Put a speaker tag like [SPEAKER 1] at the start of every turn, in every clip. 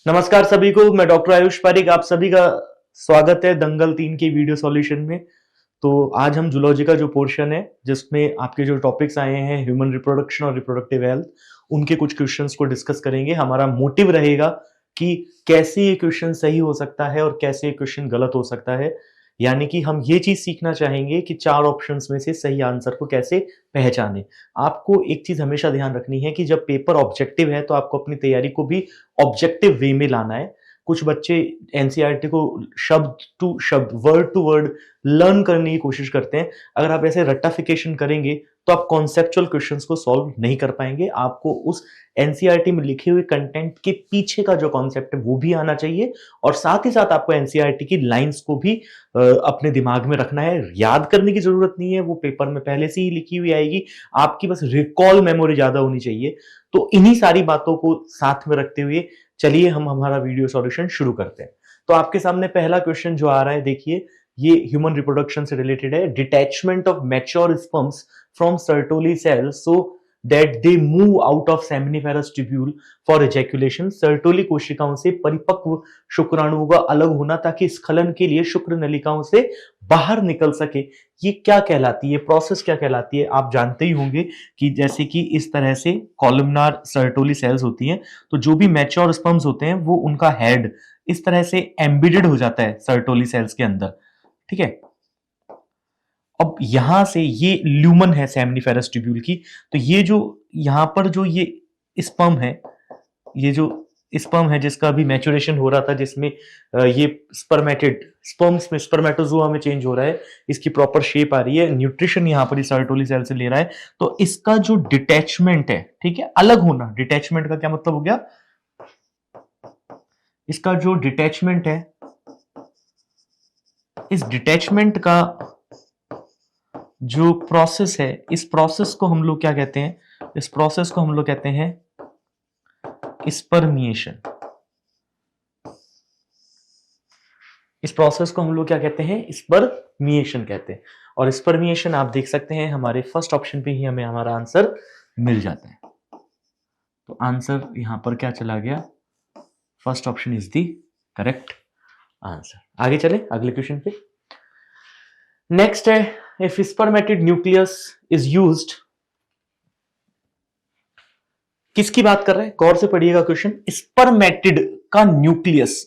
[SPEAKER 1] नमस्कार सभी को, मैं डॉक्टर आयुष पारिक आप सभी का स्वागत है दंगल 3 के वीडियो सॉल्यूशन में। तो आज हम जूलॉजी का जो पोर्शन है जिसमें आपके जो टॉपिक्स आए हैं ह्यूमन रिप्रोडक्शन और रिप्रोडक्टिव हेल्थ, उनके कुछ क्वेश्चंस को डिस्कस करेंगे। हमारा मोटिव रहेगा कि कैसे ये क्वेश्चन सही हो सकता है और कैसे ये क्वेश्चन गलत हो सकता है। यानी कि हम ये चीज सीखना चाहेंगे कि 4 ऑप्शंस में से सही आंसर को कैसे पहचाने। आपको एक चीज हमेशा ध्यान रखनी है कि जब पेपर ऑब्जेक्टिव है तो आपको अपनी तैयारी को भी ऑब्जेक्टिव वे में लाना है। कुछ बच्चे एनसीईआरटी को शब्द टू शब्द, वर्ड टू वर्ड लर्न करने की कोशिश करते हैं। अगर आप ऐसे रट्टाफिकेशन करेंगे तो आप कॉन्सेप्चुअल क्वेश्चंस को सॉल्व नहीं कर पाएंगे। आपको उस एनसीईआरटी में लिखे हुए कंटेंट के पीछे का जो कॉन्सेप्ट है वो भी आना चाहिए, और साथ ही साथ आपको एनसीईआरटी की लाइंस को भी अपने दिमाग में रखना है। याद करने की जरूरत नहीं है, वो पेपर में पहले से ही लिखी हुई आएगी। आपकी बस रिकॉल मेमोरी ज्यादा होनी चाहिए। तो इन्हीं सारी बातों को साथ में रखते हुए चलिए हम हमारा वीडियो सॉल्यूशन शुरू करते हैं। तो आपके सामने पहला क्वेश्चन जो आ रहा है, देखिए ये ह्यूमन रिप्रोडक्शन से रिलेटेड है। Detachment of mature sperms from sertoli cell so that they move out of seminiferous tubule for ejaculation. Sertoli कोशिकाओं से परिपक्व शुक्राणुओं का अलग होना ताकि स्खलन के लिए शुक्र नलिकाओं से बाहर निकल सके, ये क्या कहलाती है, प्रोसेस क्या कहलाती है? आप जानते ही होंगे कि जैसे कि इस तरह से कॉलमनार सर्टोली सेल्स होती हैं, तो जो भी मैच्योर स्पर्म्स होते हैं वो उनका हेड इस तरह से एम्बेडेड हो जाता है सर्टोली सेल्स के अंदर, ठीक है। अब यहां से ये ल्यूमन है सेमिनिफेरस ट्यूब्यूल की, तो ये जो यहां पर जो ये स्पर्म है, ये जो स्पर्म है जिसका अभी मैच्योरेशन हो रहा था, जिसमें ये स्पर्मेटेड स्पर्म्स में स्पर्मेटोजोआ में चेंज हो रहा है, इसकी प्रॉपर शेप आ रही है, न्यूट्रिशन यहां पर सर्टोली सेल से ले रहा है। तो इसका जो डिटैचमेंट है, ठीक है, अलग होना, डिटैचमेंट का क्या मतलब हो गया? इसका जो डिटैचमेंट है, इस डिटैचमेंट का जो प्रोसेस है, इस प्रोसेस को हम लोग क्या कहते हैं? इस प्रोसेस को हम लोग कहते हैं स्पर्मिएशन। इस प्रोसेस को हम लोग क्या कहते हैं? स्पर्मिएशन कहते हैं। और स्पर्मिएशन आप देख सकते हैं हमारे फर्स्ट ऑप्शन पे ही हमें हमारा आंसर मिल जाता है। तो आंसर यहां पर क्या चला गया? First option is the correct answer. आगे चले अगले क्वेश्चन पे। नेक्स्ट है, if spermatid nucleus is used, किसकी बात कर रहे हैं? गौर से पढ़िएगा क्वेश्चन। स्पर्मेटिड का nucleus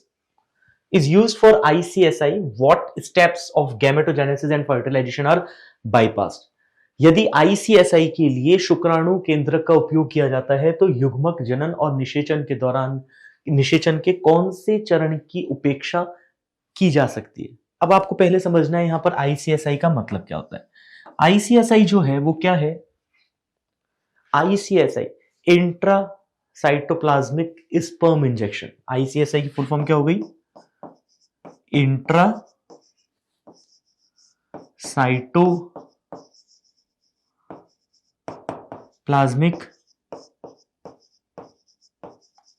[SPEAKER 1] is used for ICSI, what steps of gametogenesis and fertilization are bypassed? यदि ICSI के लिए शुक्राणु केंद्रक का उपयोग किया जाता है तो युग्मक जनन और निषेचन के दौरान निषेचन के कौन से चरण की उपेक्षा की जा सकती है? अब आपको पहले समझना है यहां पर ICSI का मतलब क्या होता है। ICSI जो है वो क्या है? ICSI intra cytoplasmic sperm injection. ICSI की फुल फॉर्म क्या हो गई? इंट्रा साइटोप्लाज्मिक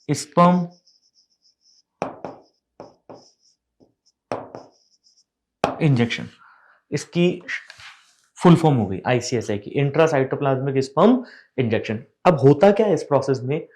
[SPEAKER 1] स्पर्म इंजेक्शन, इसकी फुल फॉर्म हो गई आईसीएसआई की, इंट्रा साइटोप्लाज्मिक स्पर्म इंजेक्शन। अब होता क्या है इस प्रोसेस में?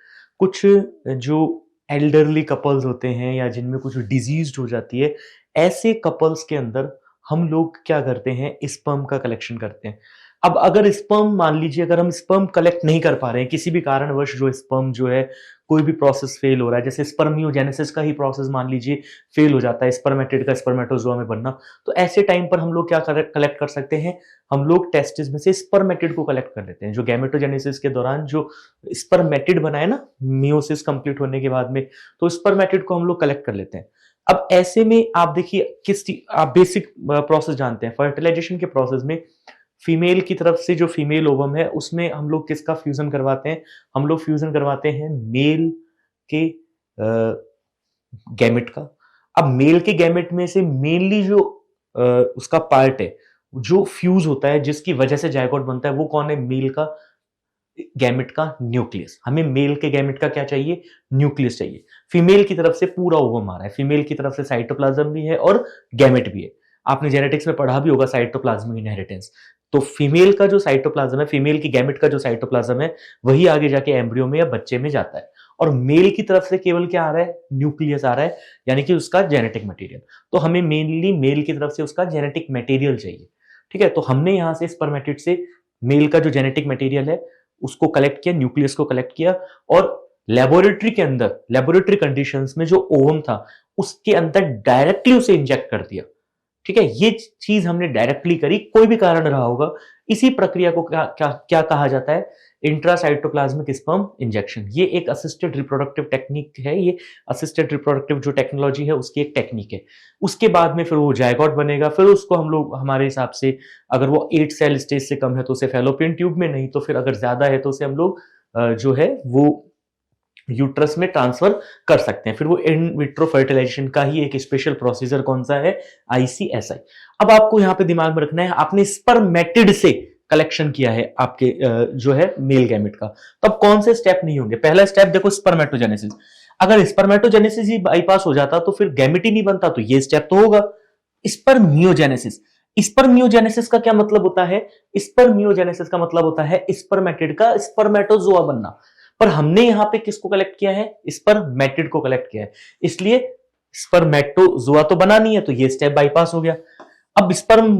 [SPEAKER 1] कुछ जो एल्डरली कपल्स होते हैं या जिनमें कुछ डिजीज हो जाती है, ऐसे कपल्स के अंदर हम लोग क्या करते हैं? स्पर्म का कलेक्शन करते हैं। अब अगर स्पर्म, मान लीजिए अगर हम स्पर्म कलेक्ट नहीं कर पा रहे हैं किसी भी कारणवश, जो स्पर्म जो है कोई भी प्रोसेस फेल हो रहा है, जैसे स्पर्मियोजेनेसिस का ही प्रोसेस मान लीजिए फेल हो जाता है, स्पर्मेटिड का स्पर्मेटोजोआ में बनना, तो ऐसे टाइम पर हम लोग क्या कलेक्ट कर सकते हैं? हम लोग टेस्टिस में से स्पर्मेटिड को कलेक्ट कर लेते हैं। जो गैमेटोजेनेसिस के दौरान जो स्पर्मेटिड बना है ना, मियोसिस कंप्लीट होने के बाद में, तो स्पर्मेटिड को हम लोग कलेक्ट कर लेते हैं। अब ऐसे में आप देखिए, आप बेसिक प्रोसेस जानते हैं, फर्टिलाइजेशन के प्रोसेस में फीमेल की तरफ से जो फीमेल ओवम है उसमें हम लोग किसका फ्यूजन करवाते हैं? हम लोग फ्यूजन करवाते हैं मेल के गैमेट का। अब मेल के गैमेट में से मेनली जो उसका पार्ट है जो फ्यूज होता है, जिसकी वजह से जायगोट बनता है, वो कौन है? मेल का गैमेट का न्यूक्लियस। हमें मेल के गैमेट का क्या चाहिए? न्यूक्लियस चाहिए। फीमेल की तरफ से पूरा ओवम आ रहा है, फीमेल की तरफ से साइटोप्लाज्म भी है और गैमेट भी है। आपने जेनेटिक्स में पढ़ा भी होगा साइटोप्लाज्मिक इनहेरिटेंस। तो फीमेल का जो साइटोप्लाज्म है, फीमेल की गैमेट का जो साइटोप्लाज्म है, वही आगे जाके एम्ब्रियो में या बच्चे में जाता है। और मेल की तरफ से केवल क्या आ रहा है, न्यूक्लियस आ रहा है, यानी कि उसका जेनेटिक मटेरियल। तो हमें मेनली मेल की तरफ से उसका जेनेटिक मटेरियल चाहिए, ठीक है। तो हमने यहां से स्पर्मेटिड से मेल का जो जेनेटिक मटेरियल है उसको कलेक्ट किया, न्यूक्लियस को कलेक्ट किया, और लेबोरेटरी के अंदर, लेबोरेटरी कंडीशंस में जो ओवम था उसके अंदर डायरेक्टली उसे इंजेक्ट कर दिया, ठीक है। ये चीज हमने डायरेक्टली करी, कोई भी कारण रहा होगा। इसी प्रक्रिया को क्या क्या क्या कहा जाता है, इंट्रासाइटोप्लाज्मिक स्पर्म इंजेक्शन। ये एक असिस्टेड रिप्रोडक्टिव टेक्निक है, ये असिस्टेड रिप्रोडक्टिव जो टेक्नोलॉजी है उसकी एक टेक्निक है। उसके बाद में फिर वो जायगोट बनेगा, फिर उसको हम लोग हमारे हिसाब से अगर वो 8 सेल स्टेज से कम है तो उसे फैलोपियन ट्यूब में, नहीं तो फिर अगर ज्यादा है तो उसे हम लोग जो है वो यूट्रस में ट्रांसफर कर सकते हैं। फिर वो इन विट्रो फर्टिलाइजेशन का ही एक स्पेशल प्रोसीजर कौन सा है, आईसीएसआई। अब आपको यहां पे दिमाग में रखना है, आपने स्पर्मेटिड से कलेक्शन किया है आपके जो है मेल गैमेट का, तब कौन से स्टेप नहीं होंगे। पहला स्टेप देखो स्पर्मेटोजेनेसिस, अगर स्पर्मेटोजेनेसिस ही बाईपास हो जाता तो फिर गैमेट ही नहीं बनता, तो ये स्टेप तो होगा। स्पर्मियोजेनेसिस, स्पर्मियोजेनेसिस का क्या मतलब होता है, स्पर्मियोजेनेसिस का मतलब होता है स्पर्मेटिड का स्पर्मेटोजोआ बनना। पर हमने यहां पे किसको कलेक्ट किया है, स्पर्मेटिड को कलेक्ट किया है, इसलिए स्पर्मेटोजोआ तो बना नहीं है, तो ये स्टेप बाईपास हो गया। अब स्पर्म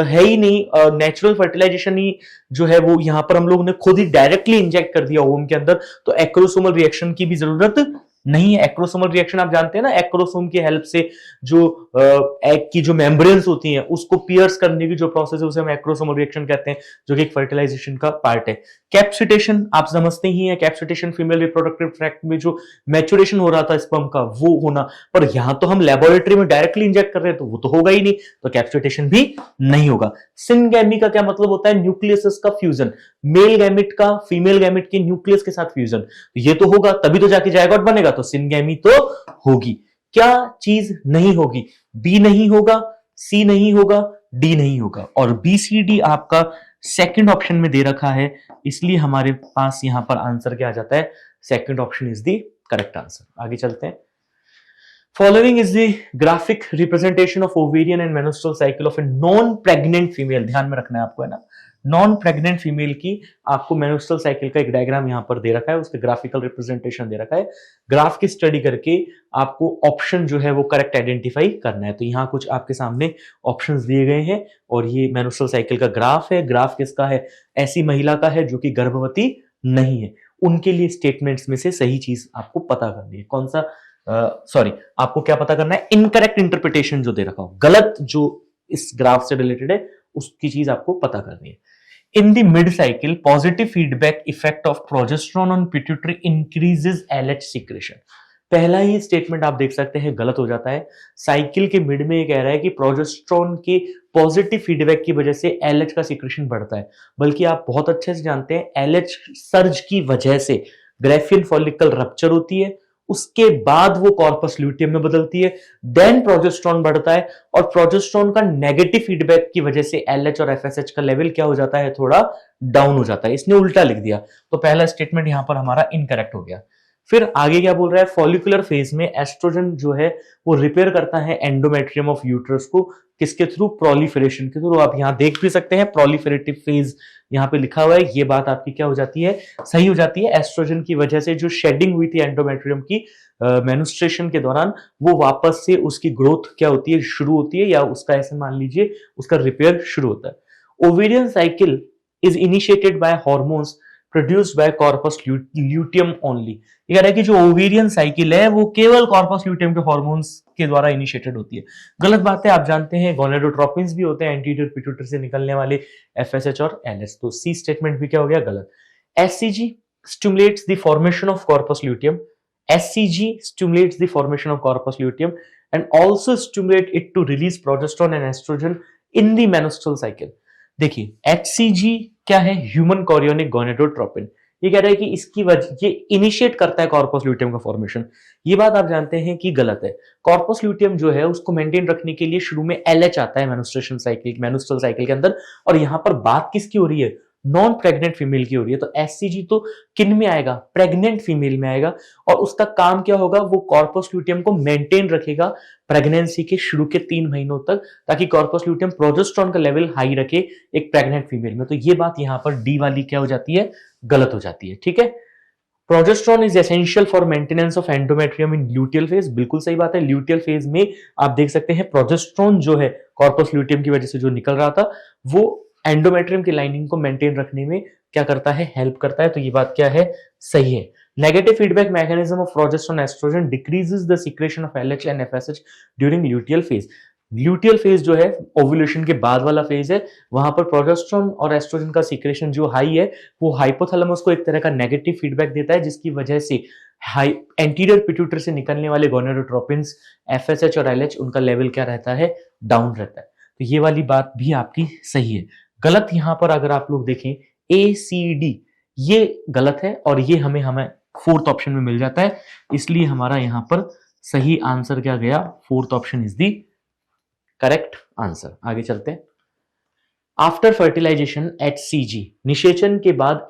[SPEAKER 1] है ही नहीं, नेचुरल फर्टिलाइजेशन ही जो है वो यहां पर हम लोग ने खुद ही डायरेक्टली इंजेक्ट कर दिया ओवम के अंदर, तो एक्रोसोमल रिएक्शन की भी जरूरत नहीं है। एक्रोसोमल रिएक्शन आप जानते हैं ना, एक्रोसोम की हेल्प से जो एग की जो मेम्ब्रेन्स होती हैं उसको पियर्स करने की जो प्रोसेस है उसे हम एक्रोसोमल रिएक्शन कहते हैं, जो कि एक फर्टिलाइजेशन का पार्ट है। कैप्सिटेशन आप समझते ही हैं, कैप्सिटेशन फीमेल रिप्रोडक्टिव ट्रैक्ट में जो मैच्योरेशन हो रहा था स्पर्म का वो होना, पर यहां तो हम लेबोरेटरी में डायरेक्टली इंजेक्ट कर रहे हैं तो वो तो होगा ही नहीं, तो कैप्सिटेशन भी नहीं होगा। सिनगैमी का क्या मतलब होता है, न्यूक्लियस का फ्यूजन, मेल गैमेट का फीमेल गैमेट के न्यूक्लियस के साथ फ्यूजन, ये तो होगा तभी तो जाके जायगोट बनेगा, तो सिनगैमी तो होगी। क्या चीज नहीं होगी, बी नहीं होगा, सी नहीं होगा, डी नहीं होगा, और बी सी डी आपका सेकंड ऑप्शन में दे रखा है, इसलिए हमारे पास यहां पर आंसर क्या आ जाता है, second option is the correct answer. आगे चलते हैं। Following is the graphic representation of ovarian and menstrual cycle of a non pregnant female, ध्यान में रखना है आपको, है ना, नॉन प्रेग्नेंट फीमेल की आपको मेनस्ट्रुअल साइकिल का एक डायग्राम यहां पर दे रखा है, उसका ग्राफिकल रिप्रेजेंटेशन दे रखा है। ग्राफ की स्टडी करके आपको ऑप्शन जो है वो करेक्ट आइडेंटिफाई करना है। तो यहां कुछ आपके सामने ऑप्शंस दिए गए हैं और ये मेनस्ट्रुअल साइकिल का ग्राफ है। ग्राफ किसका है, ऐसी महिला का है जो कि गर्भवती नहीं है, उनके लिए स्टेटमेंट्स में से सही चीज आपको पता करनी है। कौन सा आपको क्या पता करना है, इनकरेक्ट इंटरप्रिटेशन जो दे रखा हो, गलत जो इस ग्राफ से रिलेटेड है उसकी चीज आपको पता करनी है। In the mid-cycle, positive feedback effect of progesterone on pituitary increases LH secretion. पहला ही स्टेटमेंट आप देख सकते हैं गलत हो जाता है। साइकिल के मिड में ये कह रहा है कि प्रोजेस्ट्रॉन के पॉजिटिव फीडबैक की वजह से एलएच का सिक्रेशन बढ़ता है, बल्कि आप बहुत अच्छे से जानते हैं एलएच सर्ज की वजह से ग्रेफियन फॉलिकल रप्चर होती है, उसके बाद वो कॉर्पस ल्यूटियम में बदलती है, देन प्रोजेस्ट्रॉन बढ़ता है, और प्रोजेस्ट्रॉन का नेगेटिव फीडबैक की वजह से एलएच और एफएसएच का लेवल क्या हो जाता है, थोड़ा डाउन हो जाता है। इसने उल्टा लिख दिया, तो पहला स्टेटमेंट यहां पर हमारा इनकरेक्ट हो गया। फिर आगे क्या बोल रहा है, फॉलिकुलर फेज में एस्ट्रोजन जो है वो रिपेयर करता है एंडोमेट्रियम ऑफ यूट्रस को, किसके थ्रू, प्रोलिफरेशन के थ्रू। आप यहां देख भी सकते हैं प्रोलिफरेटिव फेज यहां पे लिखा हुआ है, ये बात आपकी क्या हो जाती है, सही हो जाती है। एस्ट्रोजन की वजह से जो शेडिंग हुई थी एंडोमेट्रियम की मेन्स्ट्रुएशन के दौरान, वो वापस से उसकी ग्रोथ क्या होती है, शुरू होती है, या उसका ऐसे मान लीजिए उसका रिपेयर शुरू होता है। Ovarian cycle is initiated by hormones produced by corpus luteum only. ये कह रहा है कि जो ओवेरियन साइकिल है वो केवल कॉर्पस ल्यूटियम के हार्मोन्स के द्वारा इनिशिएटेड होती है। गलत बात है, आप जानते हैं गोनेडोट्रोपिन्स भी होते हैं एंटीरियर पिट्यूटरी से निकलने वाले, एफएसएच और एलएच। तो सी स्टेटमेंट भी क्या हो गया, गलत। SCG stimulates the formation of corpus luteum, SCG stimulates the formation of corpus luteum and also stimulate it to release progesterone and estrogen in the menstrual cycle। देखिए HCG क्या है, ह्यूमन कोरियोनिक गोनेडोट्रोपिन। ये कह रहा है कि इसकी वजह ये इनिशिएट करता है कॉर्पस ल्यूटियम का फॉर्मेशन। ये बात आप जानते हैं कि गलत है। कॉर्पस ल्यूटियम जो है उसको मेंटेन रखने के लिए शुरू में LH आता है मेन्स्ट्रुएशन साइकिल, मेन्स्ट्रुअल साइकिल के अंदर, और यहां पर बात किसकी हो रही है, नॉन प्रेग्नेंट फीमेल की हो रही है। तो एससीजी तो किन में आएगा, प्रेग्नेंट फीमेल में आएगा, और उसका काम क्या होगा, वो कॉर्पस ल्यूटियम को मेंटेन रखेगा प्रेगनेंसी के शुरू के 3 महीनों तक, ताकि कॉर्पस ल्यूटियम प्रोजेस्टेरोन का लेवल हाई रखे एक प्रेग्नेंट फीमेल में। तो ये बात यहां पर डी वाली क्या हो जाती है, गलत हो जाती है। ठीक है, progesterone is essential for maintenance of endometrium in luteal phase, बिल्कुल सही बात है। ल्यूटियल फेज में आप देख सकते हैं प्रोजेस्टेरॉन जो है कॉर्पस ल्यूटियम की वजह से जो निकल रहा था वो एंडोमेट्रियम की लाइनिंग को मेंटेन रखने में क्या करता है, हेल्प करता है। तो ये बात क्या है, सही है। Negative feedback mechanism of progesterone estrogen decreases the secretion of LH and FSH during luteal phase. Luteal phase जो है ओव्यूलेशन के बाद वाला फेज है, वहां पर प्रोजेस्टेरॉन और एस्ट्रोजन का सीक्रेशन जो हाई है वो हाइपोथैलेमस को एक तरह का नेगेटिव फीडबैक देता है, जिसकी वजह से हाई एंटीरियर पिट्यूटरी से निकलने वाले गोनेडोट्रोपिन्स एफएसएच और एलएच उनका लेवल क्या रहता है, डाउन रहता है। तो ये वाली बात भी आपकी सही है। गलत यहां पर अगर आप लोग देखें ACD, ये गलत है और ये हमें फोर्थ ऑप्शन में मिल जाता है, इसलिए हमारा यहां पर सही आंसर क्या गया, fourth option is the correct answer. आगे चलते हैं। आफ्टर फर्टिलाइजेशन HCG, निषेचन के बाद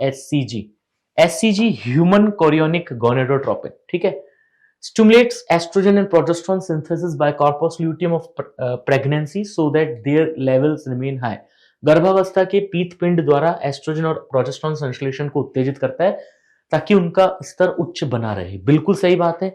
[SPEAKER 1] HCG ह्यूमन कोरियोनिक गोनेडोट्रोपिन, ठीक है, stimulates estrogen and progesterone synthesis by corpus luteum of pregnancy so that their levels remain high. गर्भावस्था के पीत पिंड द्वारा एस्ट्रोजन और प्रोजेस्टेरॉन संश्लेषण को उत्तेजित करता है ताकि उनका स्तर उच्च बना रहे। बिल्कुल सही बात है।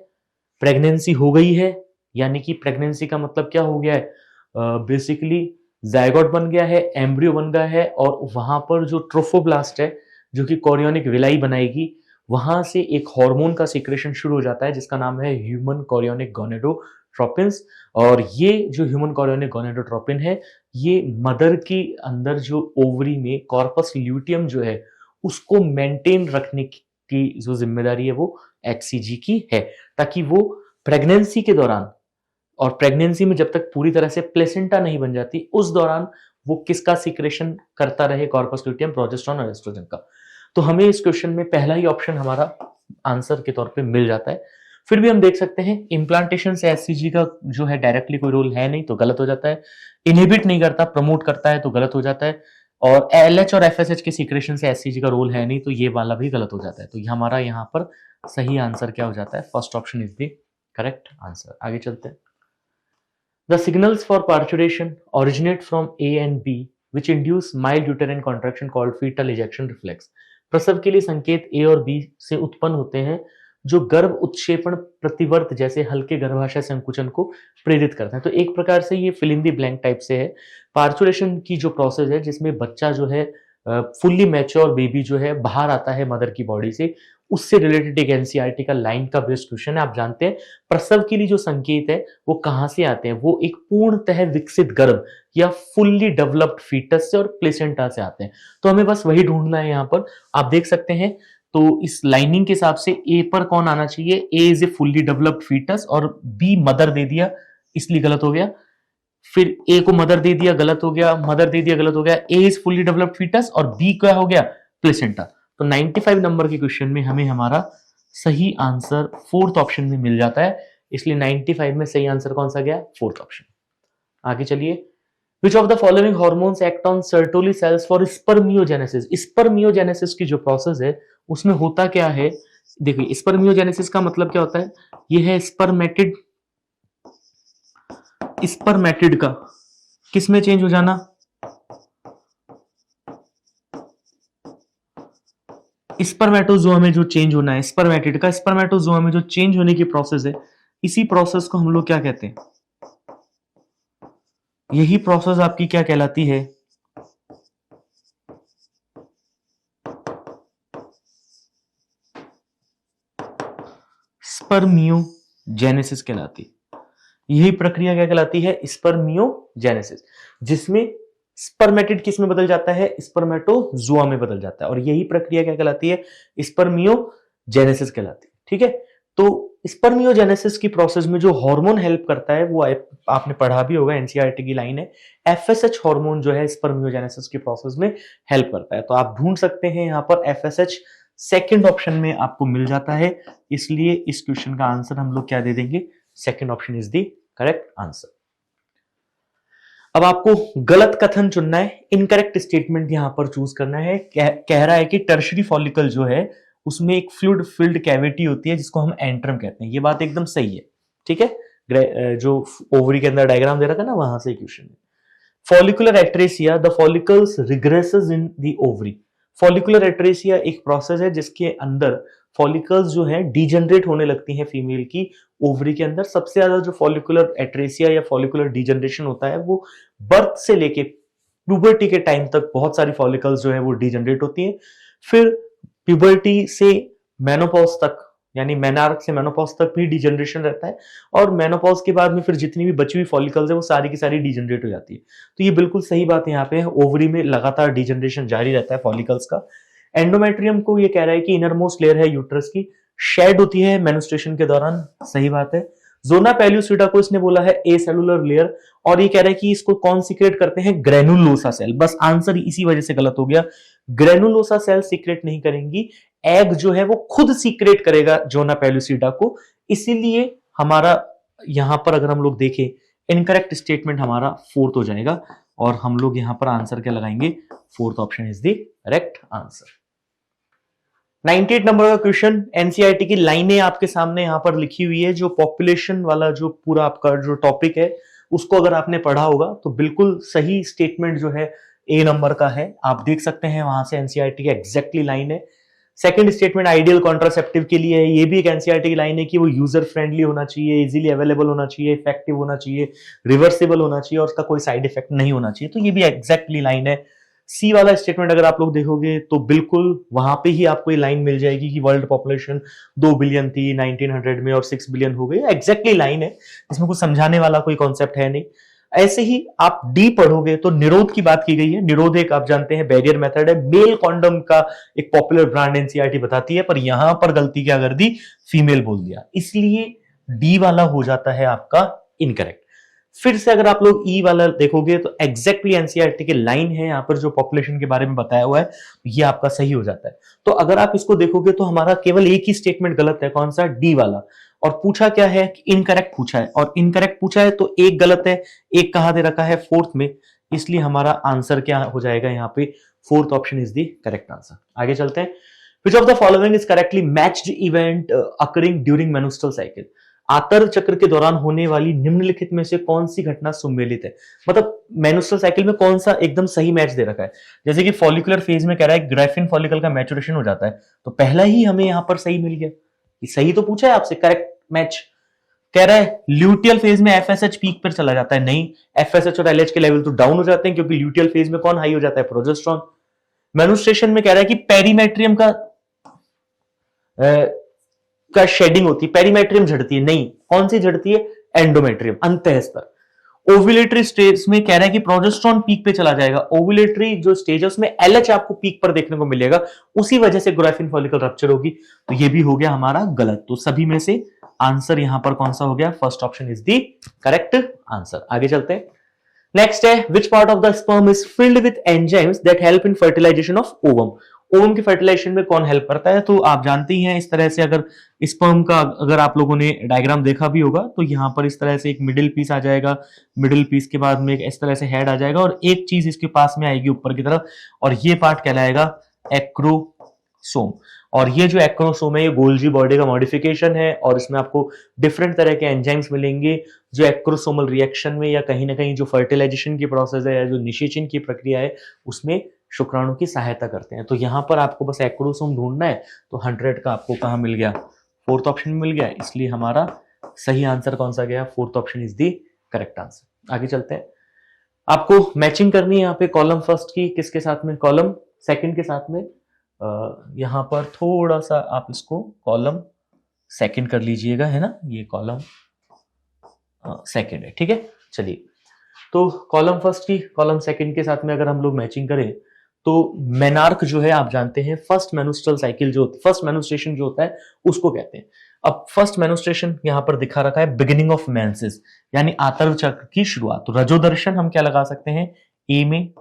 [SPEAKER 1] प्रेगनेंसी हो गई है, यानी कि प्रेगनेंसी का मतलब क्या हो गया है, बेसिकली जायगोट बन गया है, एम्ब्रियो बन गया है, और वहां पर जो ट्रोफोब्लास्ट है जो कि कोरियोनिक विलाई बनाएगी, वहां से एक हार्मोन का सीक्रेशन शुरू हो जाता है जिसका नाम है ह्यूमन कोरियोनिक गोनेडोट्रोपिन्स। और ये जो ह्यूमन कोरियोनिक गोनेडोट्रोपिन है, ये मदर की अंदर जो ओवरी में कॉर्पस ल्यूटियम जो है उसको मेंटेन रखने की जो जिम्मेदारी है वो HCG की है, ताकि वो प्रेगनेंसी के दौरान और प्रेगनेंसी में जब तक पूरी तरह से प्लेसेंटा नहीं बन जाती उस दौरान वो किसका सीक्रेशन करता रहे, कॉर्पस ल्यूटियम, प्रोजेस्टेरॉन और एस्ट्रोजन का। तो हमें इस क्वेश्चन में पहला ही ऑप्शन हमारा आंसर के तौर पे मिल जाता है। फिर भी हम देख सकते हैं इम्प्लांटेशन से HCG का जो है डायरेक्टली कोई रोल है नहीं, तो गलत हो जाता है। इनहिबिट नहीं करता, प्रमोट करता है, तो गलत हो जाता है। और LH और FSH के सीक्रेशन से HCG का रोल है नहीं, तो ये वाला भी गलत हो जाता है। तो हमारा यहाँ पर सही आंसर क्या हो जाता है, first option is the correct answer. आगे चलते हैं। The signals for parturition originate from A and B, which induce mild uterine contraction called fetal ejection reflex. प्रसव के लिए संकेत A और B से उत्पन्न होते हैं जो गर्भ उत्क्षेपण प्रतिवर्त जैसे हल्के गर्भाशय संकुचन को प्रेरित करते हैं। तो एक प्रकार से ये fill in the blank type से है। पार्चुरेशन की जो प्रोसेस है जिसमें बच्चा जो है फुल्ली मैच्योर बेबी जो है बाहर आता है मदर की बॉडी से, उससे रिलेटेड एक एनसीईआरटी का लाइन का बेस्ड क्वेश्चन है। आप जानते हैं प्रसव के लिए जो संकेत है वो कहां से आते हैं, वो एक पूर्णतः विकसित गर्भ या फुल्ली डेवलप्ड फीटस से और प्लेसेंटा से आते हैं। तो हमें बस वही ढूंढना है यहाँ पर। आप देख सकते हैं तो इस लाइनिंग के हिसाब से ए पर कौन आना चाहिए, A is a fully developed fetus और बी मदर दे दिया इसलिए गलत हो गया। फिर ए को मदर दे दिया, गलत हो गया, मदर दे दिया, गलत हो गया। ए इज फुल्ली डेवलप्ड फीटस और बी क्या हो गया, प्लेसेंटा। तो 95 नंबर के क्वेश्चन में हमें हमारा सही आंसर फोर्थ ऑप्शन में मिल जाता है, इसलिए 95 में सही आंसर कौन सा गया, फोर्थ ऑप्शन। आगे चलिए। Which of the following hormones act on Sertoli cells for spermiogenesis? Spermiogenesis की जो प्रोसेस है उसमें होता क्या है, देखिए स्पर्मियोजेनेसिस का मतलब क्या होता है, ये है स्पर्मेटिड, स्पर्मेटिड का किस में चेंज हो जाना, स्पर्मेटोजोआ में जो चेंज होना है, स्पर्मेटिड का स्पर्मेटोजोआ में जो चेंज होने की प्रोसेस है, इसी प्रोसेस को हम लोग क्या कहते हैं, यही प्रोसेस आपकी क्या कहलाती है, स्पर्मियोजेनेसिस कहलाती है। यही प्रक्रिया क्या कहलाती है, स्पर्मियोजेनेसिस, जिसमें स्पर्मेटिड किस में बदल जाता है, स्पर्मेटोजोआ में बदल जाता है, और यही प्रक्रिया क्या कहलाती है, स्पर्मियोजेनेसिस कहलाती है। ठीक है, तो स्पर्मियोजेनेसिस की प्रोसेस में जो हार्मोन हेल्प करता है वो आपने पढ़ा भी होगा, एनसीईआरटी की लाइन है, एफएसएच हार्मोन जो है स्पर्मियोजेनेसिस की प्रोसेस में हेल्प करता है। तो आप ढूंढ सकते हैं यहां पर एफएसएच सेकंड ऑप्शन में आपको मिल जाता है, इसलिए इस क्वेश्चन का आंसर हम लोग क्या दे देंगे, second option is the correct answer. अब आपको गलत कथन चुनना है, इनकरेक्ट स्टेटमेंट यहां पर चूज करना है। कह रहा है कि टर्शरी फॉलिकल जो है उसमें एक फ्लूइड फिल्ड कैविटी होती है जिसको हम एंट्रम कहते हैं। ये बात एकदम सही है, ठीक है, जो ओवरी के अंदर डायग्राम दे रखा है ना, वहां से क्वेश्चन है। Follicular atresia, the follicles regresses in the ovary. Follicular atresia एक प्रोसेस है जिसके अंदर फॉलिकल्स जो है डीजनरेट होने लगती हैं फीमेल की ओवरी के अंदर। सबसे ज्यादा जो फॉलिकुलर एट्रेसिया या फॉलिकुलर डीजनरेशन होता है वो बर्थ से लेके प्यूबर्टी के टाइम तक बहुत सारी फॉलिकल्स जो है वो डीजनरेट होती हैं। फिर प्यूबर्टी से मेनोपॉज तक, यानी मेनार्क से मेनोपॉज तक भी डीजनरेशन रहता है, और मेनोपॉज के बाद में फिर जितनी भी बची हुई फॉलिकल्स है वो सारी की सारी डीजनरेट हो जाती है। तो ये बिल्कुल सही बात यहाँ पे है, ओवरी में लगातार डीजनरेशन जारी रहता है फॉलिकल्स का। एंडोमेट्रियम को ये कह रहा है कि इनर मोस्ट लेयर है यूट्रस की, शेड होती है मेन्स्ट्रुएशन के दौरान, सही बात है। जोना पेल्यूसिडा को इसने बोला है ए सेलुलर लेयर, और ये कह रहा है कि इसको कौन सीक्रेट करते हैं, ग्रेनुलोसा सेल। बस आंसर इसी वजह से गलत हो गया, ग्रेनुलोसा सेल सीक्रेट नहीं करेंगी, एग जो है वो खुद सीक्रेट करेगा जोना पेल्यूसिडा को। इसीलिए हमारा यहां पर अगर हम लोग देखें इनकरेक्ट स्टेटमेंट हमारा फोर्थ हो जाएगा, और हम लोग यहां पर आंसर क्या लगाएंगे, fourth option is the correct answer. 98 number का क्वेश्चन, एनसीईआरटी की लाइनें आपके सामने यहां पर लिखी हुई है। जो पॉपुलेशन वाला जो पूरा आपका जो टॉपिक है उसको अगर आपने पढ़ा होगा तो बिल्कुल सही स्टेटमेंट जो है ए नंबर का है, आप देख सकते हैं वहां से एनसीईआरटी की एग्जैक्टली लाइन है। सेकंड स्टेटमेंट आइडियल कॉन्ट्रासेप्टिव के लिए है, ये भी एक एनसीईआरटी की लाइन है कि वो यूजर फ्रेंडली होना चाहिए, इजीली अवेलेबल होना चाहिए, इफेक्टिव होना चाहिए, रिवर्सिबल होना चाहिए, और उसका कोई साइड इफेक्ट नहीं होना चाहिए। तो ये भी एग्जैक्टली लाइन है। सी वाला स्टेटमेंट अगर आप लोग देखोगे तो बिल्कुल वहां पे ही आपको ये लाइन मिल जाएगी कि वर्ल्ड पॉपुलेशन 2 बिलियन थी 1900 में और 6 बिलियन हो गई, एग्जैक्टली लाइन है, इसमें कुछ समझाने वाला कोई कॉन्सेप्ट है नहीं। ऐसे ही आप डी पढ़ोगे तो निरोध की बात की गई है। निरोध एक आप जानते हैं बैरियर मेथड है, मेल कॉन्डम का एक पॉपुलर ब्रांड एनसीईआरटी बताती है, पर यहां पर गलती क्या कर दी, फीमेल बोल दिया, इसलिए डी वाला हो जाता है आपका इनकरेक्ट। फिर से अगर आप लोग ई वाला देखोगे तो एग्जैक्टली एनसीईआरटी की लाइन है, यहां पर जो पॉपुलेशन के बारे में बताया हुआ है ये आपका सही हो जाता है। तो अगर आप इसको देखोगे तो हमारा केवल एक ही स्टेटमेंट गलत है, कौन सा, डी वाला। और पूछा क्या है कि इनकरेक्ट पूछा है, और इनकरेक्ट पूछा है तो एक गलत है, एक कहां दे रखा है, फोर्थ में, इसलिए हमारा आंसर क्या हो जाएगा यहाँ पे, fourth option is the correct answer. आगे चलते हैं। Which of the following is correctly matched event occurring during menstrual cycle. आतर चक्र के दौरान होने वाली निम्नलिखित में से कौन सी घटना सुमेलित है, मतलब मेनस्ट्रुअल साइकिल में कौन सा एकदम सही मैच दे रखा है। जैसे कि फॉलिकुलर फेज में कह रहा है ग्राफिन फॉलिकल का मैचुरेशन हो जाता है, तो पहला ही हमें यहां पर सही मिल गया, सही तो पूछा है आपसे, करेक्ट मैच। कह रहा है ल्यूटियल फेज में एफएसएच पीक पर चला जाता है, नहीं, एफएसएच और एलएच के लेवल तो डाउन हो जाते हैं, क्योंकि ल्यूटियल फेज में कौन हाई हो जाता है, प्रोजेस्टेरोन। मेन्स्ट्रुएशन में कह रहा है कि पेरीमेट्रियम का शेडिंग होती है, पेरीमेट्रियम झड़ती है, नहीं, कौन सी झड़ती है, एंडोमेट्रियम, अंतःस्तर। ओव्यूलेटरी स्टेज में कह रहा है कि प्रोजेस्टेरोन पीक पे चला जाएगा, ओव्यूलेटरी जो स्टेज है उसमें एलएच आपको पीक पर देखने को मिलेगा, उसी वजह से ग्राफिन फॉलिकल रप्चर होगी, तो ये भी हो गया हमारा गलत। तो सभी में से आंसर यहां पर कौन सा हो गया, first option is the correct answer. आगे चलते हैं। नेक्स्ट है, which part of the sperm is filled with enzymes that help in fertilization of ovum. Ovum के फर्टिलाइजेशन में कौन हेल्प करता है, तो आप जानते ही हैं इस तरह से, अगर स्पर्म का अगर आप लोगों ने डायग्राम देखा भी होगा तो यहां पर इस तरह से एक मिडिल पीस आ जाएगा, मिडिल पीस के बाद में एक इस तरह से हेड आ जाएगा, और एक चीज इसके पास में आएगी ऊपर की तरफ, और ये पार्ट कहलाएगा एक्रोसोम। और ये जो एक्रोसोम है ये गोल्जी बॉडी का मॉडिफिकेशन है, और इसमें आपको डिफरेंट तरह के एंजाइम्स मिलेंगे जो एक्रोसोमल रिएक्शन में या कहीं ना कहीं जो फर्टिलाइजेशन की प्रोसेस है या जो निषेचन की प्रक्रिया है उसमें शुक्राणु की सहायता करते हैं। तो यहां पर आपको बस एक्रोसोम ढूंढना है, तो 100 का आपको कहां मिल गया, फोर्थ ऑप्शन में मिल गया, इसलिए हमारा सही आंसर कौन सा गया, fourth option is the correct answer. आगे चलते हैं। आपको मैचिंग करनी है यहाँ पे कॉलम फर्स्ट की किसके साथ में, कॉलम सेकंड के साथ में। यहां पर थोड़ा सा आप इसको कॉलम सेकंड कर लीजिएगा, है ना, ये कॉलम सेकंड है, ठीक है। चलिए, तो कॉलम फर्स्ट की कॉलम सेकंड के साथ में अगर हम लोग मैचिंग करें तो मेनार्क जो है आप जानते हैं फर्स्ट मेनस्ट्रुअल साइकिल जो फर्स्ट मेनस्ट्रुएशन जो होता है उसको कहते हैं। अब फर्स्ट मेनस्ट्रुएशन यहां पर दिखा रखा है बिगिनिंग ऑफ मेंसेस, यानी आतर्व चक्र की शुरुआत। तो रजोदर्शन हम क्या लगा सकते हैं, ए में,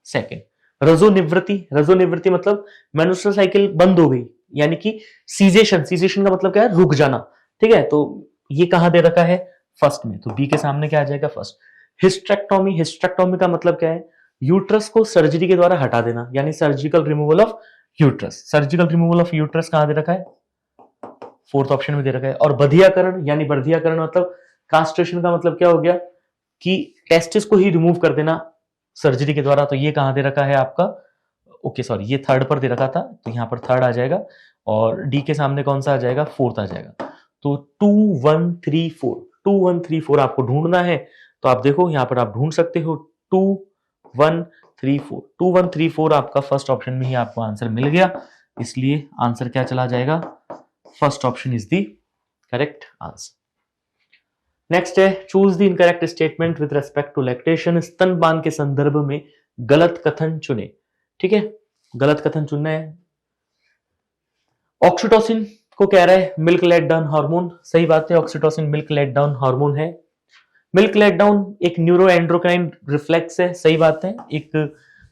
[SPEAKER 1] सेकंड। रजोनिवृत्ति, रजोनिवृत्ति मतलब मेनस्ट्रुअल साइकिल बंद हो गई, यानी कि सीजेशन, सीजेशन का मतलब क्या है, रुक जाना, ठीक है। तो ये कहां दे रखा है, फर्स्ट में, तो बी के सामने क्या आ जाएगा, फर्स्ट। हिस्टेक्टोमी, हिस्टेक्टोमी का मतलब क्या है, यूट्रस को सर्जरी के द्वारा हटा देना, यानी surgical removal of uterus. Surgical removal of uterus कहां दे रखा है, फोर्थ ऑप्शन में दे रखा है। और बधियाकरण, यानी बर्धियाकरण मतलब कास्ट्रेशन का मतलब क्या हो गया कि टेस्टिस को ही रिमूव कर देना सर्जरी के द्वारा, तो ये कहां दे रखा है आपका, ओके सॉरी, ये थर्ड पर दे रखा था, तो यहां पर थर्ड आ जाएगा। और डी के सामने कौन सा आ जाएगा, फोर्थ आ जाएगा। तो 2 1 3 4, 2 1 3 4 आपको ढूंढना है। तो आप देखो यहां पर आप ढूंढ सकते हो 2 1 3 4, 2 1 3 4 आपका फर्स्ट ऑप्शन में ही आपको आंसर मिल गया, इसलिए आंसर क्या चला जाएगा, first option is the correct answer. Next है choose the incorrect statement with respect to lactation. स्तनपान के संदर्भ में गलत कथन चुने। ठीक है, गलत कथन चुनना है। ऑक्सीटोसिन को कह रहा है मिल्क लेट डाउन हार्मोन, सही बात है, oxytocin milk let down hormone है। मिल्क लेट डाउन एक न्यूरो एंड्रोक्राइन रिफ्लेक्स है, सही बात है, एक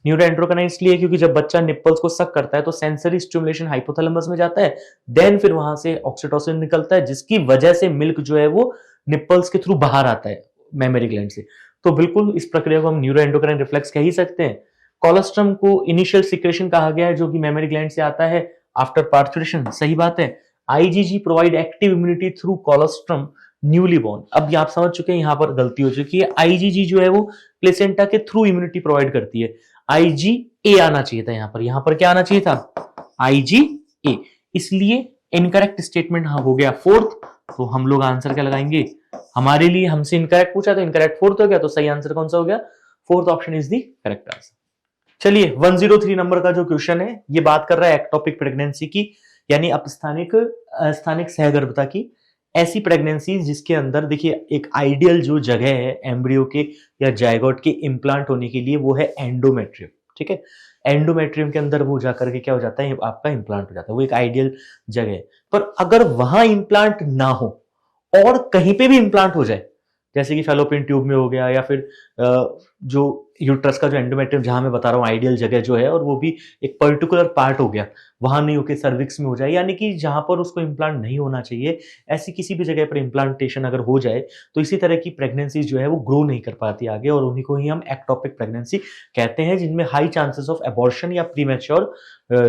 [SPEAKER 1] न्यूरो एंड्रोक्राइन इसलिए क्योंकि जब बच्चा निप्पल्स को सक करता है तो सेंसरी स्टिमुलेशन हाइपोथैलेमस में जाता है, देन फिर वहां से ऑक्सीटोसिन निकलता है, जिसकी वजह से मिल्क जो है वो निप्पल्स के थ्रू बाहर आता है मेमोरी ग्लैंड से। तो बिल्कुल इस प्रक्रिया को हम न्यूरो एंडोक्राइन रिफ्लेक्स कह ही सकते हैं। कोलोस्ट्रम को इनिशियल सिक्रेशन कहा गया है, जो कि मेमोरी ग्लैंड से आता है आफ्टर पार्थुरेशन, सही बात है। IgG provide active immunity through colostrum newly born. अब आप समझ चुके हैं यहां पर गलती हो चुकी है, आईजीजी जो है वो प्लेसेंटा के थ्रू इम्यूनिटी प्रोवाइड करती है, आईजीए आना चाहिए था यहां पर क्या आना चाहिए था, आईजीए, इसलिए इनकरेक्ट स्टेटमेंट हो गया फोर्थ। तो हम लोग आंसर क्या लगाएंगे, हमारे लिए हमसे इनकरेक्ट पूछा तो इनकरेक्ट फोर्थ हो गया, तो सही आंसर कौन सा हो गया, fourth option is the correct answer. चलिए 103 नंबर का जो क्वेश्चन है ये बात कर रहा है एक्टोपिक प्रेगनेंसी की, यानी स्थानिक सहगर्भता की। ऐसी प्रेगनेंसी जिसके अंदर देखिए एक आइडियल जो जगह है एम्ब्रियो के या जायगोट के इम्प्लांट होने के लिए वो है एंडोमेट्रियम। ठीक है, एंडोमेट्रियम के अंदर वो जाकर के क्या हो जाता है, आपका इम्प्लांट हो जाता है, वो एक आइडियल जगह है। पर अगर वहां इम्प्लांट ना हो और कहीं पे भी इम्प्लांट हो जाए, जैसे कि फेलोपियन ट्यूब में हो गया, या फिर जो यूट्रस का जो एंडोमेट्रियम जहां मैं बता रहा हूं आइडियल जगह जो है, और वो भी एक पर्टिकुलर पार्ट हो गया, वहां नहीं होकर सर्विक्स में हो जाए, यानी कि जहां पर उसको इम्प्लांट नहीं होना चाहिए, ऐसी किसी भी जगह पर इम्प्लांटेशन अगर हो जाए तो इसी तरह की प्रेगनेंसी जो है वो ग्रो नहीं कर पाती आगे, और उन्हीं को ही हम एक्टोपिक प्रेगनेंसी कहते हैं, जिनमें हाई चांसेस ऑफ एबॉर्शन या प्रीमैच्योर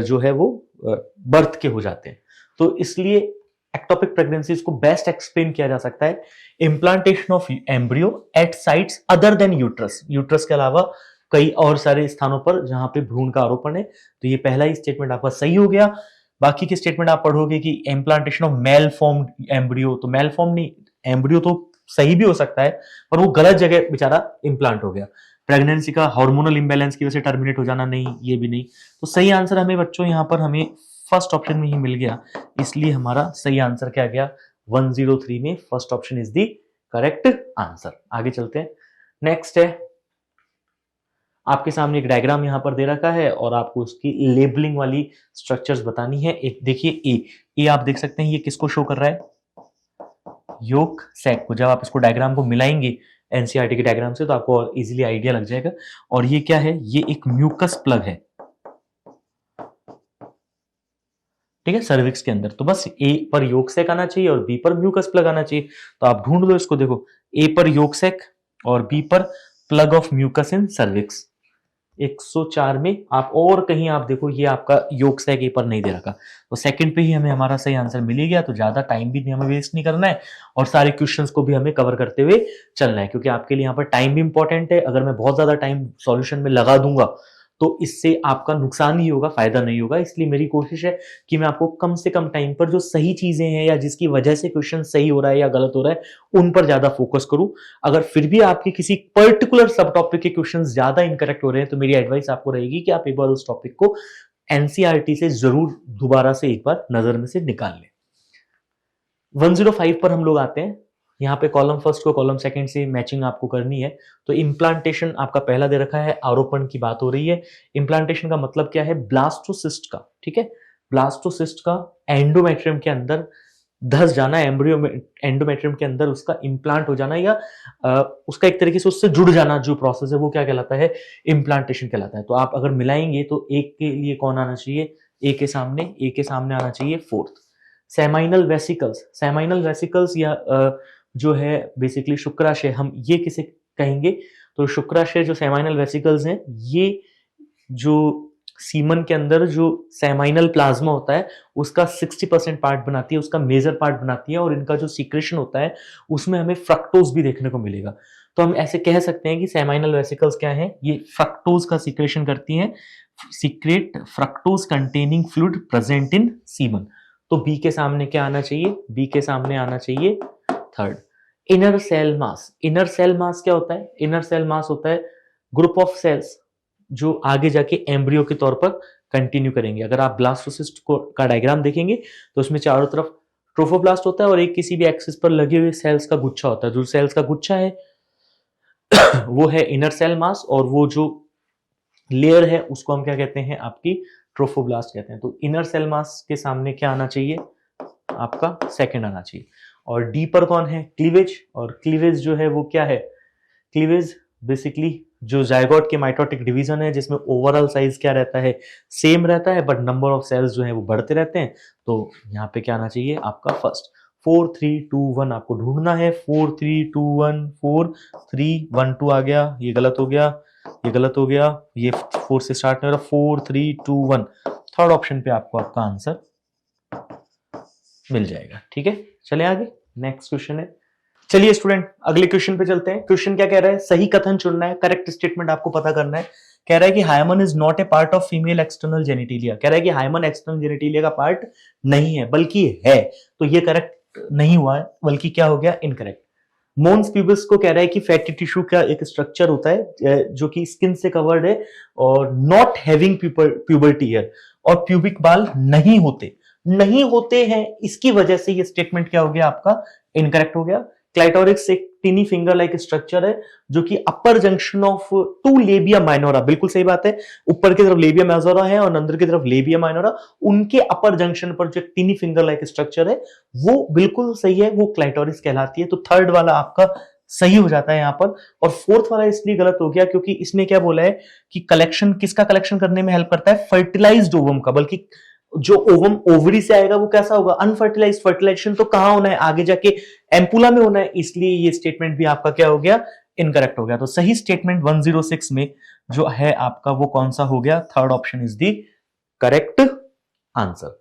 [SPEAKER 1] जो है वो बर्थ के हो जाते हैं। तो इसलिए एक्टोपिक प्रेगनेंसीज को बेस्ट एक्सप्लेन किया जा सकता है implantation of embryo at sites other than uterus, uterus के अलावा कई और सारे स्थानों पर जहां पे भ्रूण का आरोपण है। तो ये पहला ही स्टेटमेंट आपका सही हो गया। बाकी के स्टेटमेंट आप पढ़ोगे कि implantation of male form embryo, तो मेल फॉर्म नहीं, एम्ब्रियो तो सही भी हो सकता है पर वो गलत जगह बेचारा इम्प्लांट हो गया। प्रेगनेंसी का हार्मोनल इंबैलेंस की वजह से टर्मिनेट हो जाना, नहीं, ये भी नहीं। तो सही आंसर हमें बच्चों यहां पर हमें फर्स्ट ऑप्शन में ही मिल गया, इसलिए हमारा सही आंसर क्या गया 103 में first option is the correct answer. आगे चलते हैं, नेक्स्ट है आपके सामने एक डायग्राम यहां पर दे रखा है और आपको उसकी लेबलिंग वाली स्ट्रक्चर्स बतानी है। एक देखिए ए आप देख सकते हैं ये किसको शो कर रहा है, योक सैक को। जब आप इसको डायग्राम को मिलाएंगे एनसीईआरटी के डायग्राम से तो आपको इजीली आइडिया लग जाएगा। और ये क्या है, ये एक म्यूकस प्लग है, ठीक है, सर्विक्स के अंदर। तो बस ए पर योक सैक आना चाहिए और बी पर म्यूकस प्लग आना चाहिए। तो आप ढूंढ लो इसको, देखो ए पर योक सैक और बी पर plug of mucus in cervix. 104 में आप और कहीं आप देखो ये आपका योक सैक ए पर नहीं दे रखा, तो सेकंड पे ही हमें हमारा सही आंसर मिल ही गया। तो ज्यादा टाइम भी हमें वेस्ट नहीं करना है और सारे क्वेश्चंस को भी हमें कवर करते हुए चलना है, क्योंकि आपके लिए यहाँ पर टाइम भी इंपॉर्टेंट है। अगर मैं बहुत ज्यादा टाइम सॉल्यूशन में लगा दूंगा तो इससे आपका नुकसान ही होगा, फायदा नहीं होगा। इसलिए मेरी कोशिश है कि मैं आपको कम से कम टाइम पर जो सही चीजें हैं या जिसकी वजह से क्वेश्चन सही हो रहा है या गलत हो रहा है उन पर ज्यादा फोकस करूं। अगर फिर भी आपके किसी पर्टिकुलर सब टॉपिक के क्वेश्चंस ज्यादा इनकरेक्ट हो रहे हैं तो मेरी एडवाइस आपको रहेगी कि आप एक बार उस टॉपिक को एनसीईआरटी से जरूर दोबारा से एक बार नजर में से निकाल लें। 105 पर हम लोग आते हैं। यहाँ पे कॉलम फर्स्ट को कॉलम सेकंड से मैचिंग आपको करनी है। तो इम्प्लांटेशन आपका पहला दे रखा है, आरोपण की बात हो रही है। इम्प्लांटेशन का मतलब क्या है, ब्लास्टोसिस्ट का, ठीक है, ब्लास्टोसिस्ट का एंडोमेट्रियम के अंदर धस जाना, एम्ब्रियो में एंडोमेट्रियम के अंदर उसका इम्प्लांट हो जाना या उसका एक तरीके से उससे जुड़ जाना, जो प्रोसेस है वो क्या कहलाता है, इम्प्लांटेशन कहलाता है। तो आप अगर मिलाएंगे तो एक के लिए कौन आना चाहिए, ए के सामने आना चाहिए फोर्थ। सेमाइनल वेसिकल्स या जो है बेसिकली शुक्राशय, हम ये किसे कहेंगे, तो शुक्राशय जो सेमाइनल वेसिकल्स हैं, ये जो सीमन के अंदर जो सेमाइनल प्लाज्मा होता है उसका 60% पार्ट बनाती है, उसका मेजर पार्ट बनाती है, और इनका जो सीक्रेशन होता है उसमें हमें फ्रक्टोज भी देखने को मिलेगा। तो हम ऐसे कह सकते हैं कि सेमाइनल वेसिकल्स क्या है, ये फ्रक्टोज का सीक्रेशन करती हैं, secret fructose containing fluid present in semen. तो बी के सामने क्या आना चाहिए, बी के सामने आना चाहिए third. Inner cell mass, inner cell mass क्या होता है, इनर सेल मास होता है ग्रुप ऑफ सेल्स जो आगे जाके एम्ब्रियो के तौर पर कंटिन्यू करेंगे। अगर आप ब्लास्टोसिस्ट का डायग्राम देखेंगे तो उसमें चारों तरफ ट्रोफोब्लास्ट होता है और एक किसी भी एक्सिस पर लगे हुए सेल्स का गुच्छा होता है। जो सेल्स का गुच्छा है वो है इनर सेल मास, और वो जो लेयर है उसको हम क्या कहते हैं, आपकी ट्रोफोब्लास्ट कहते हैं। तो इनर सेल मास के सामने क्या आना चाहिए, आपका सेकंड आना चाहिए। और डी पर कौन है, क्लीवेज, और क्लीवेज जो है वो क्या है, क्लीवेज बेसिकली जो जायगोट के माइटोटिक डिवीजन है जिसमें ओवरऑल साइज क्या रहता है, सेम रहता है, बट नंबर ऑफ सेल्स जो है वो बढ़ते रहते हैं। तो यहाँ पे क्या आना चाहिए आपका फर्स्ट। 4 3 2 1 आपको ढूंढना है, 4 3 2 1 4 3 1 2 आ गया, ये गलत हो गया, ये गलत हो गया, ये 4 से स्टार्ट नहीं हो रहा, 4 3 2 1 थर्ड ऑप्शन पे आपको आपका आंसर मिल जाएगा। ठीक है, चले आगे, नेक्स्ट क्वेश्चन है। चलिए स्टूडेंट अगले क्वेश्चन पे चलते हैं। क्वेश्चन क्या कह रहा है, सही कथन चुनना है, करेक्ट स्टेटमेंट आपको पता करना है। कह रहा है कि hymen is not a part of female external genitalia. कह रहा है कि हाइमन एक्सटर्नल जेनिटिलिया का पार्ट नहीं है बल्कि है, तो ये करेक्ट नहीं हुआ है, बल्कि क्या हो गया, इनकरेक्ट। मोन्स प्यूबिस को कह रहा है कि फैटी टिश्यू का एक स्ट्रक्चर होता है जो कि स्किन से कवर्ड है और नॉट हैविंग प्यूबर्टी है, और प्यूबिक बाल नहीं होते, नहीं होते हैं, इसकी वजह से ये स्टेटमेंट क्या हो गया आपका, इनकरेक्ट हो गया। क्लाइटोरिक्स एक टिनी फिंगर लाइक स्ट्रक्चर है जो कि upper junction of two labia minora, बिल्कुल सही बात है, ऊपर की तरफ लेबिया मेजोरा है और अंदर की तरफ लेबिया माइनोरा, उनके अपर जंक्शन पर जो टिनी फिंगर लाइक स्ट्रक्चर है वो बिल्कुल सही है, वो क्लाइटोरिक्स कहलाती है। तो थर्ड वाला आपका सही हो जाता है यहां पर। और फोर्थ वाला इसलिए गलत हो गया क्योंकि इसने क्या बोला है कि कलेक्शन किसका कलेक्शन करने में हेल्प करता है, फर्टिलाइज्ड ओवम का, बल्कि जो ओवम ओवरी से आएगा वो कैसा होगा, अनफर्टिलाइज्ड। फर्टिलाइजेशन तो कहां होना है, आगे जाके एम्पुला में होना है, इसलिए ये स्टेटमेंट भी आपका क्या हो गया, इनकरेक्ट हो गया। तो सही स्टेटमेंट 106 में जो है आपका वो कौन सा हो गया, third option is the correct answer.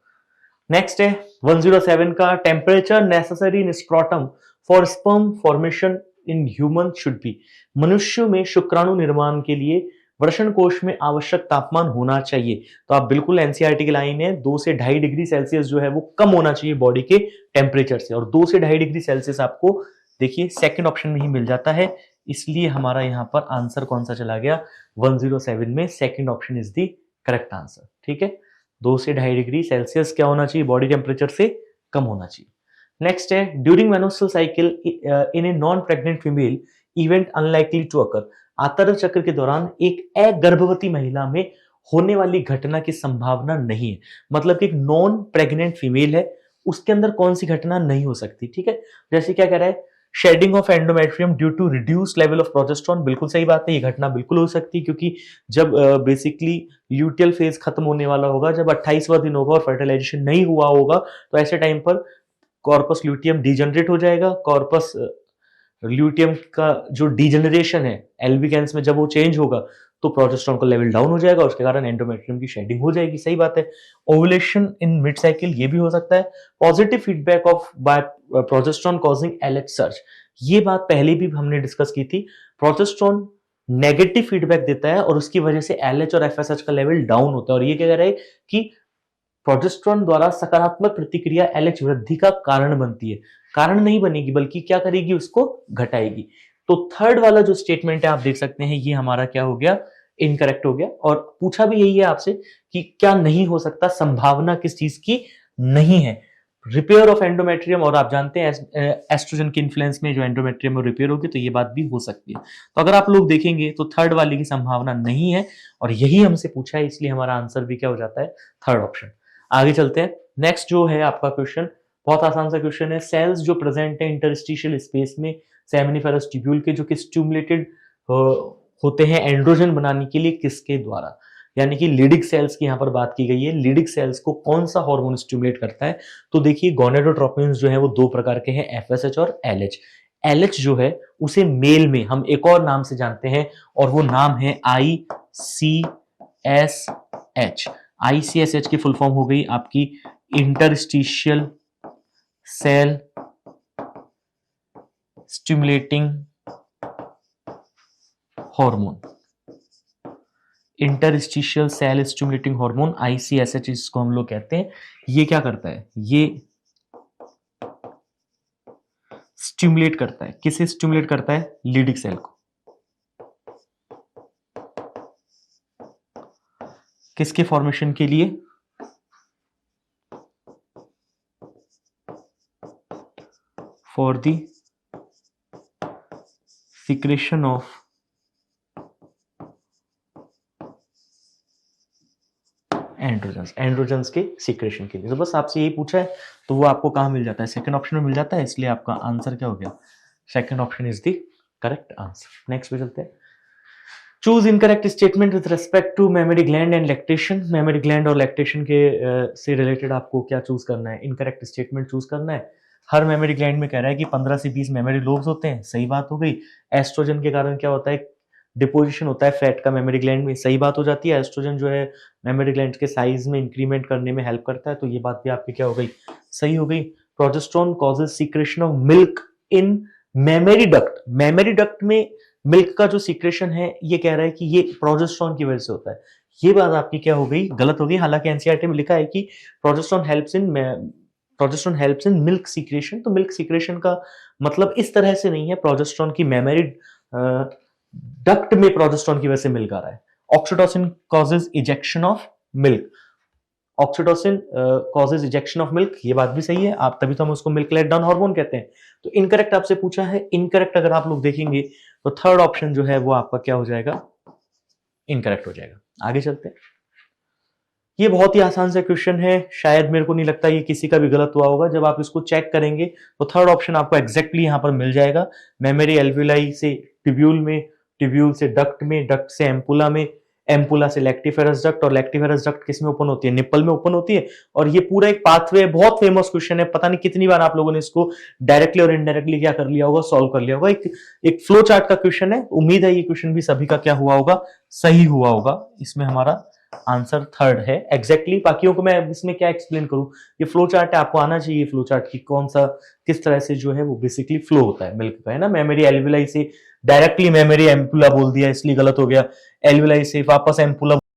[SPEAKER 1] Next है 107 का, temperature necessary in scrotum for sperm formation in human should be. मनुष्यों में शुक्राणु निर्माण के लिए वृषण कोश में आवश्यक तापमान होना चाहिए। तो आप बिल्कुल एनसीईआरटी की लाइन है, 2 से 2.5 डिग्री सेल्सियस जो है वो कम होना चाहिए बॉडी के टेम्परेचर से, और 2 से 2.5 डिग्री सेल्सियस आपको देखिए सेकंड ऑप्शन में ही मिल जाता है, इसलिए हमारा यहां पर आंसर कौन सा चला गया, 107 में second option is the correct answer. ठीक है, 2 से 2.5 डिग्री सेल्सियस क्या होना चाहिए, बॉडी टेम्परेचर से कम होना चाहिए। नेक्स्ट है, during menstrual cycle in a non pregnant female event unlikely to occur. आतर्क चक्र के दौरान एक अगर्भवती महिला में होने वाली घटना की संभावना नहीं है, मतलब कि एक नॉन प्रेग्नेंट फीमेल है उसके अंदर कौन सी घटना नहीं हो सकती। ठीक है, जैसे क्या कह रहा है, shedding of endometrium due to reduce level of progesterone, बिल्कुल सही बात है, ये घटना बिल्कुल हो सकती है, क्योंकि जब बेसिकली ल्यूटियल फेज खत्म होने वाला होगा, जब 28वां दिन होगा और फर्टिलाइजेशन नहीं हुआ होगा, तो ऐसे टाइम पर कॉर्पस ल्यूटियम डिजेनरेट हो जाएगा। कॉर्पस ल्यूटियम का जो डिजेनरेशन है एल्बिकेंस में, जब वो चेंज होगा तो प्रोजेस्टेरोन का लेवल डाउन हो जाएगा, उसके कारण एंडोमेट्रियम की शेडिंग हो जाएगी, सही बात है। ओवुलेशन इन मिड साइकिल, ये भी हो सकता है। Positive feedback of by progesterone causing LH surge, ये बात पहले भी हमने डिस्कस की थी, प्रोजेस्टेरोन नेगेटिव फीडबैक देता है और उसकी वजह से एलएच और एफएसएच का लेवल डाउन होता है, और ये क्या कह रहा है कि प्रोजेस्टेरोन द्वारा सकारात्मक प्रतिक्रिया एलएच वृद्धि का कारण बनती है, कारण नहीं बनेगी बल्कि क्या करेगी, उसको घटाएगी। तो थर्ड वाला जो स्टेटमेंट है आप देख सकते हैं ये हमारा क्या हो गया, इनकरेक्ट हो गया। और पूछा भी यही है आपसे कि क्या नहीं हो सकता, संभावना किस चीज की नहीं है, रिपेयर ऑफ एंडोमेट्रियम, और आप जानते हैं एस्ट्रोजन के इन्फ्लुएंस में जो एंडोमेट्रियम में रिपेयर होगी तो ये बात भी हो सकती है। तो अगर आप लोग देखेंगे तो थर्ड वाली की संभावना नहीं है, और यही हमसे पूछा है, इसलिए हमारा आंसर भी क्या हो जाता है, थर्ड ऑप्शन। आगे चलते हैं, नेक्स्ट जो है आपका क्वेश्चन बहुत आसान सा क्वेश्चन है। सेल्स जो प्रेजेंट है इंटरस्टिशियल स्पेस में सेमिनिफेरस ट्यूब्यूल के, जो कि स्टिमुलेटेड होते हैं एंड्रोजन बनाने के लिए, किसके द्वारा, यानी कि लीडिक सेल्स की यहां पर बात की गई है। लीडिक सेल्स को कौन सा हार्मोन स्टिमुलेट करता है, तो देखिए गोनेडोट्रोपिन्स जो है वो 2 प्रकार के हैं, एफएसएच और एलएच। एलएच जो है उसे मेल में हम एक और नाम से जानते हैं, और वो नाम है आईसीएसएच। आईसीएसएच की फुल फॉर्म हो गई आपकी interstitial cell stimulating hormone, interstitial cell stimulating hormone, ICSH इसको हम लोग कहते हैं। ये क्या करता है, ये स्टिमुलेट करता है, किसे स्टिमुलेट करता है, लीडिक सेल को। किसके फॉर्मेशन के लिए, for the secretion of androgens, androgens के सीक्रेशन के लिए। तो बस आपसे यही पूछा है, तो वो आपको कहाँ मिल जाता है, सेकंड ऑप्शन में मिल जाता है, इसलिए आपका आंसर क्या हो गया, second option is the correct answer. Next पे चलते हैं। Choose incorrect statement with respect to memory gland and lactation. Memory gland और लैक्टेशन के से रिलेटेड आपको क्या चूज करना है, इनकरेक्ट स्टेटमेंट चूज करना है। हर मेमोरी ग्लैंड में कह रहा है कि 15 से 20 मेमोरी लोब्स होते हैं, सही बात हो गई। एस्ट्रोजन के कारण क्या होता है, डिपोजिशन होता है फैट का मेमोरी ग्लैंड में, सही बात हो जाती है। एस्ट्रोजन जो है मेमोरी ग्लैंड के साइज में इंक्रीमेंट करने में हेल्प करता है, तो ये बात भी आपकी क्या हो गई, सही हो गई। Progesterone causes secretion of milk in memory duct. Memory duct में मिल्क का जो सीक्रेशन है, ये कह रहा है कि ये प्रोजेस्टेरोन की वजह से होता है। ये बात आपकी क्या हो गई, गलत हो गई। हालांकि एनसीईआरटी में लिखा है कि progesterone helps in milk secretion, तो मिल्क सीक्रेशन का मतलब इस तरह से नहीं है प्रोजेस्टेरोन की मेमोरी डक्ट में प्रोजेस्टेरोन की वजह से मिल्क आ रहा है। Oxytocin causes ejection of milk, oxytocin causes ejection of milk, ये बात भी सही है आप, तभी तो हम उसको मिल्क लेट डाउन हार्मोन कहते हैं। तो इनकरेक्ट आपसे पूछा है, इनकरेक्ट अगर आप लोग देखेंगे तो थर्ड ऑप्शन जो है वो आपका क्या हो जाएगा, इनकरेक्ट हो जाएगा। आगे चलते हैं। ये बहुत ही आसान सा क्वेश्चन है, शायद मेरे को नहीं लगता ये किसी का भी गलत हुआ होगा। जब आप इसको चेक करेंगे तो थर्ड ऑप्शन आपको एग्जैक्टली यहां पर मिल जाएगा। मेमोरी एल्विलाई से ट्यूब्यूल में, ट्यूब्यूल से डक्ट में, डक्ट से एम्पुला में, एम्पुला से लैक्टिफेरस डक्ट, और लैक्टिफेरस डक्ट किस में ओपन होती है, निप्पल में ओपन होती है। और ये पूरा एक पाथवे, बहुत फेमस क्वेश्चन है, पता नहीं कितनी बार आप लोगों ने इसको डायरेक्टली और इनडायरेक्टली क्या कर लिया होगा, सॉल्व कर लिया होगा। एक फ्लो चार्ट का क्वेश्चन है, उम्मीद है ये क्वेश्चन भी सभी का क्या हुआ होगा, सही हुआ होगा। इसमें हमारा आंसर थर्ड है एग्जैक्टली। बाकियों को मैं इसमें क्या एक्सप्लेन करूं, ये फ्लो चार्ट है, आपको आना चाहिए फ्लो चार्ट की कौन सा किस तरह से जो है वो बेसिकली फ्लो होता है मिल्क का, है ना। मेमोरी एल्विलाई से डायरेक्टली मेमोरी एम्पुला बोल दिया इसलिए गलत हो गया, एल्विलाई से वापस एम्पुला